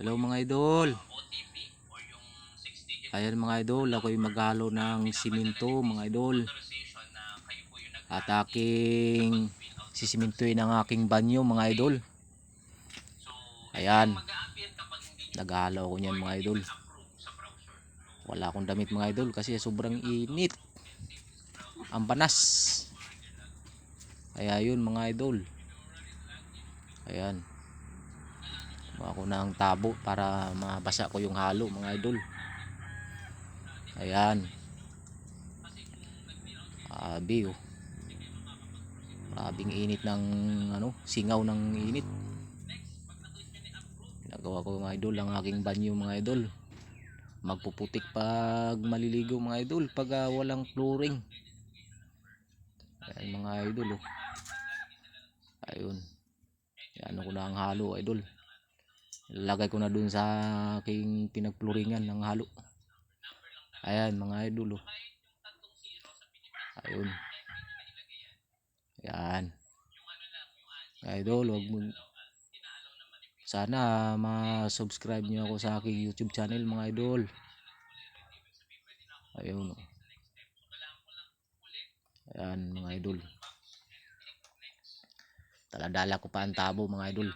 Hello mga idol. Ayan mga idol, ako'y maghalo ng siminto mga idol. At aking sisimintuin ang aking banyo mga idol. Ayan. Naghalo ako niyan mga idol. Wala akong damit mga idol kasi sobrang init. Ang panas. Kaya yun mga idol. Ayan. Ako ng tabo para mabasa ko yung halo mga idol. Ayan. Abi oh. Grabing init ng singaw ng init. Ginagawa ko mga idol ang aking banyo mga idol. Magpuputik pag maliligo mga idol pag walang flooring. Ayan mga idol oh. Ayun. Ano ko na ang halo idol. Lagay ko na dun sa aking pinagflooringan ng halo. Ayan mga idol oh. Ayun. Ayan. Idol, sana ma-subscribe niyo ako sa aking YouTube channel mga idol. Ayun. Ayan mga idol. Taladala ko pa ang tabo mga idol.